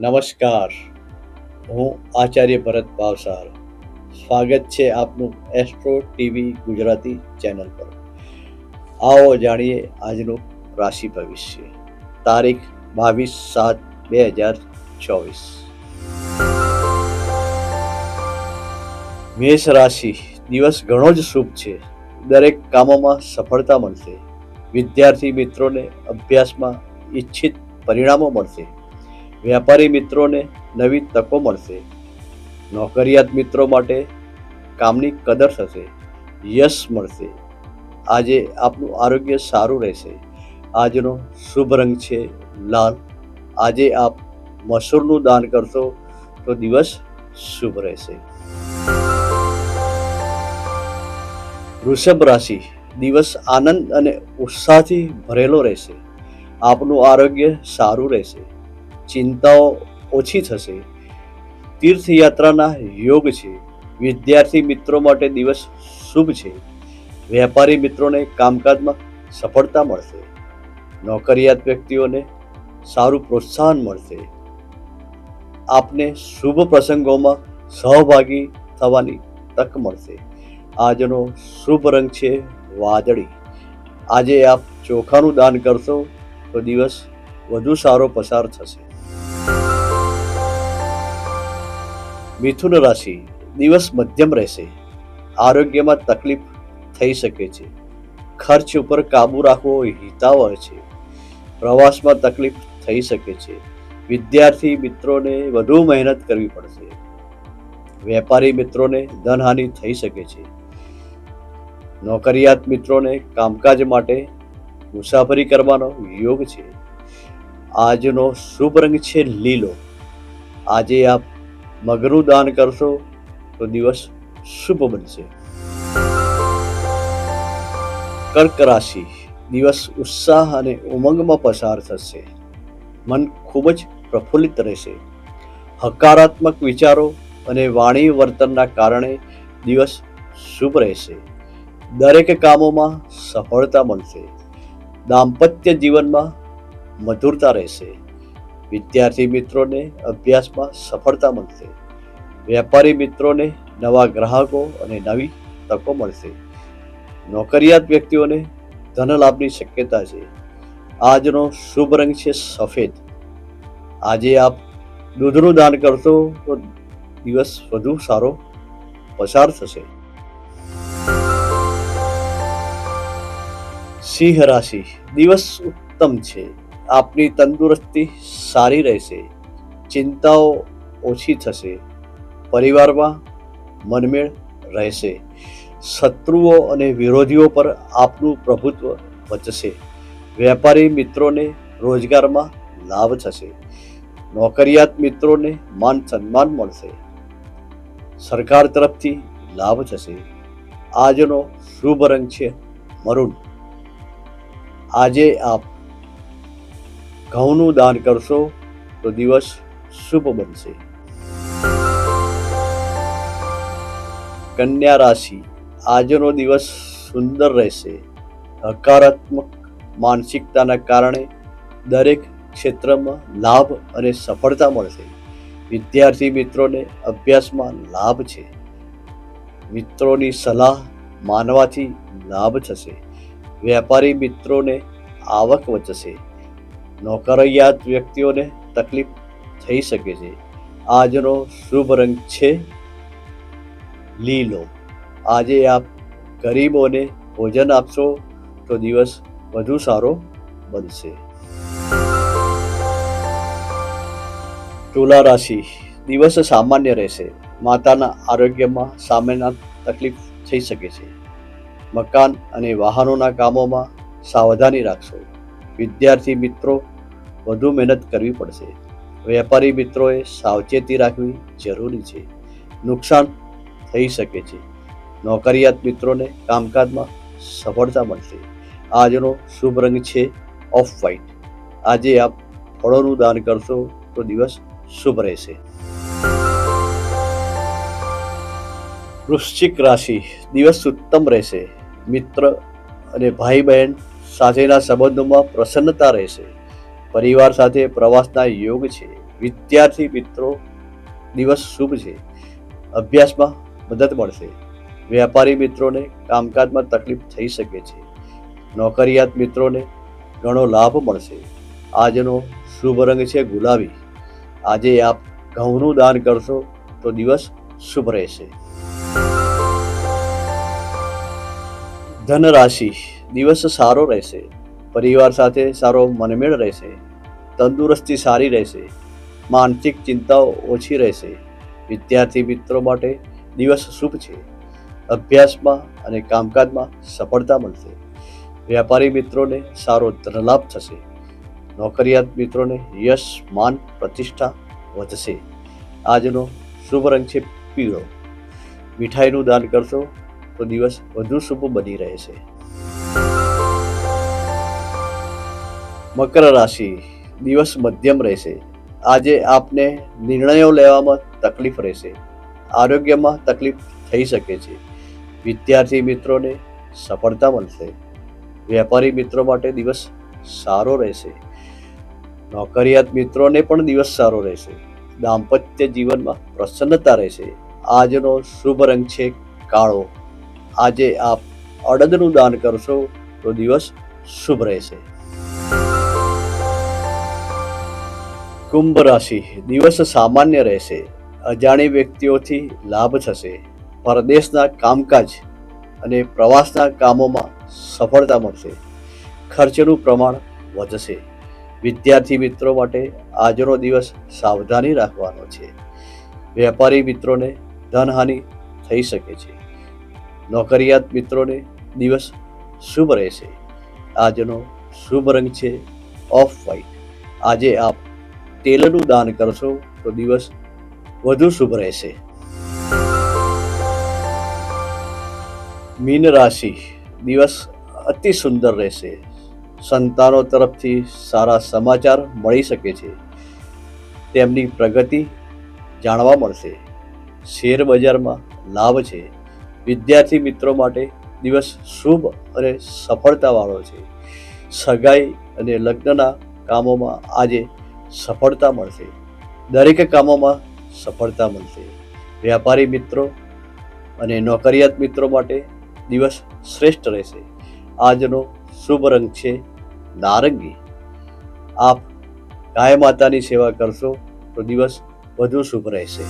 નમસ્કાર. હું આચાર્ય ભરત ભાવસાર. સ્વાગત છે આપનું એસ્ટ્રો ટીવી ગુજરાતી ચેનલ પર. આવો જાણીએ આજનું રાશિ ભવિષ્ય. તારીખ 22/7/2024. મેષ રાશિ. દિવસ ઘણો જ શુભ છે. દરેક કામોમાં સફળતા મળશે. વિદ્યાર્થી મિત્રોને અભ્યાસમાં ઈચ્છિત પરિણામો મળશે. વ્યાપારી મિત્રોને નવી તકો મળશે. નોકરિયાત મિત્રો માટે કામની કદર થશે. યશ મળશે. આજે આપનું આરોગ્ય સારું રહેશે. આજનો શુભ રંગ છે લાલ. આજે આપ મસૂરનું દાન કરશો તો દિવસ શુભ રહેશે. વૃષભ રાશિ. દિવસ આનંદ અને ઉત્સાહથી ભરેલો રહેશે. આપનું આરોગ્ય સારું રહેશે. ચિંતાઓ ઓછી થશે. તીર્થયાત્રાના યોગ છે. વિદ્યાર્થી મિત્રો માટે દિવસ શુભ છે. વેપારી મિત્રોને કામકાજમાં સફળતા મળશે. નોકરિયાત વ્યક્તિઓને સારું પ્રોત્સાહન મળશે. આપને શુભ પ્રસંગોમાં સહભાગી થવાની તક મળશે. આજનો શુભ રંગ છે વાદળી. આજે આપ ચોખાનું દાન કરશો તો દિવસ વધુ સારો પસાર થશે. મિથુન રાશિ. દિવસ મધ્યમ રહેશે. આરોગ્યમાં તકલીફ થઈ શકે છે. ખર્ચ ઉપર કાબુ રાખવો હિતાવહ છે. પ્રવાસમાં તકલીફ થઈ શકે છે. વિદ્યાર્થી મિત્રોને વધુ મહેનત કરવી પડશે. વેપારી મિત્રોને ધનહાનિ થઈ શકે છે. નોકરિયાત મિત્રોને કામકાજ માટે મુસાફરી કરવાનો યોગ છે. આજનો શુભ રંગ છે લીલો. આજે આપ મગનું દાન કરશો તો દિવસ શુભ બનશે. કર્ક રાશિ. દિવસ ઉત્સાહ અને ઉમંગમાં પસાર થશે. મન ખૂબ જ પ્રફુલ્લિત રહેશે. હકારાત્મક વિચારો અને વાણી વર્તનના કારણે દિવસ શુભ રહેશે. દરેક કામોમાં સફળતા મળશે. દાંપત્ય જીવનમાં મધુરતા રહેશે. વિદ્યાર્થી મિત્રોને અભ્યાસમાં સફળતા મળશે. વેપારી મિત્રોને નવા ગ્રાહકો અને નવી તકો મળશે. નોકરિયાત વ્યક્તિઓને ધન લાભની શક્યતા છે. આજનો શુભ રંગ છે સફેદ. આજે આપ દૂધનું દાન કરશો તો દિવસ વધુ સારો પસાર થશે. સિંહ રાશિ. દિવસ ઉત્તમ છે. આપની તંદુરસ્તી સારી રહેશે. ચિંતાઓ ઓછી થશે. પરિવારમાં મનમેળ રહેશે. શત્રુઓ અને વિરોધીઓ પર આપનું પ્રભુત્વ વધશે. વેપારી મિત્રોને રોજગારમાં લાભ થશે. નોકરિયાત મિત્રોને માન સન્માન મળશે. સરકાર તરફથી લાભ થશે. આજનો શુભ રંગ છે મરૂન. આજે આપ ઘઉંનું દાન કરશો તો દિવસ શુભ બનશે. કન્યા રાશિ. આજનો દિવસ સુંદર રહેશે. હકારાત્મક માનસિકતાના કારણે દરેક ક્ષેત્રમાં લાભ અને સફળતા મળશે. વિદ્યાર્થી મિત્રોને અભ્યાસમાં લાભ છે. મિત્રોની સલાહ માનવાથી લાભ થશે. વેપારી મિત્રોને આવક વધશે. નોકરિયાત વ્યક્તિઓને તકલીફ થઈ શકે છે. આજનો શુભ રંગ છે લીલો. આજે આપ ગરીબોને ભોજન આપશો તો દિવસ વધુ સારો બનશે. તુલા રાશિ. દિવસ સામાન્ય રહેશે. માતાના આરોગ્યમાં સામાન્ય તકલીફ થઈ શકે છે. મકાન અને વાહનોના કામોમાં સાવધાની રાખશો. વિદ્યાર્થી મિત્રો વધુ મહેનત કરવી પડશે. વેપારી મિત્રોએ સાવચેતી રાખવી જરૂરી છે. નુકસાન થઈ શકે છે. નોકરિયાત મિત્રોને કામકાજમાં સફળતા મળશે. આજનો શુભ રંગ છે ઓફ વ્હાઇટ. આજે આપ ફળોનું દાન કરશો તો દિવસ શુભ રહેશે. વૃશ્ચિક રાશિ. દિવસ ઉત્તમ રહેશે. મિત્ર અને ભાઈ બહેન સાથેના સંબંધોમાં પ્રસન્નતા રહેશે. પરિવાર સાથે પ્રવાસના યોગ છે. વિદ્યાર્થી મિત્રો, દિવસ શુભ છે. અભ્યાસમાં મદદ મળશે. વેપારી મિત્રોને કામકાજમાં તકલીફ થઈ શકે છે. નોકરિયાત મિત્રોને ઘણો લાભ મળશે. આજનો શુભ રંગ છે ગુલાબી. આજે આપ ઘઉંનું દાન કરશો તો દિવસ શુભ રહેશે. ધન રાશિ, દિવસ સારો રહેશે. પરિવાર સાથે સારો મનમેળ રહેશે. તંદુરસ્તી સારી રહેશે. માનસિક ચિંતાઓ ઓછી રહેશે. વિદ્યાર્થી મિત્રો માટે દિવસ શુભ છે. અભ્યાસમાં અને કામકાજમાં સફળતા મળશે. વ્યાપારી મિત્રોને સારો ધનલાભ થશે. નોકરિયાત મિત્રોને યશ, માન, પ્રતિષ્ઠા વધશે. આજનો શુભ રંગ છે પીળો. મીઠાઈનું દાન કરશો તો દિવસ વધુ શુભ બની રહેશે. મકર રાશિ, દિવસ મધ્યમ રહેશે. આજે આપને નિર્ણયો લેવામાં તકલીફ રહેશે. આરોગ્યમાં તકલીફ થઈ શકે છે. વિદ્યાર્થી મિત્રોને સફળતા મળશે. વેપારી મિત્રો માટે દિવસ સારો રહેશે. નોકરિયાત મિત્રોને પણ દિવસ સારો રહેશે. દાંપત્ય જીવનમાં પ્રસન્નતા રહેશે. આજનો શુભ રંગ છે કાળો. આજે આપ અડદનું દાન કરશો તો દિવસ શુભ રહેશે. કુંભ રાશિ, દિવસ સામાન્ય રહેશે. અજાણી વ્યક્તિઓથી લાભ થશે. પરદેશના કામકાજ અને પ્રવાસના કામોમાં સફળતા મળશે. ખર્ચનું પ્રમાણ વધશે. વિદ્યાર્થી મિત્રો માટે આજનો દિવસ સાવધાની રાખવાનો છે. વેપારી મિત્રોને ધનહાનિ થઈ શકે છે. નોકરિયાત મિત્રોને દિવસ શુભ રહેશે. આજનો શુભ રંગ છે ઓફ વ્હાઇટ. આજે આપ તેલનું દાન કરશો તો દિવસ વધુ શુભ રહેશે. મીન રાશિ, દિવસ અતિ સુંદર રહેશે. સંતાનો તરફથી સારા સમાચાર મળી શકે છે. તેમની પ્રગતિ જાણવા મળશે. શેર બજારમાં લાભ છે. વિદ્યાર્થી મિત્રો માટે દિવસ શુભ અને સફળતાવાળો છે. સગાઈ અને લગ્નના કામોમાં આજે સફળતા મળશે. દરેક કામોમાં સફળતા મળશે. વ્યાપારી મિત્રો અને નોકરિયાત મિત્રો માટે દિવસ શ્રેષ્ઠ રહેશે. આજનો શુભ રંગ છે નારંગી. આપ ગાય માતાની સેવા કરશો તો દિવસ વધુ શુભ રહેશે.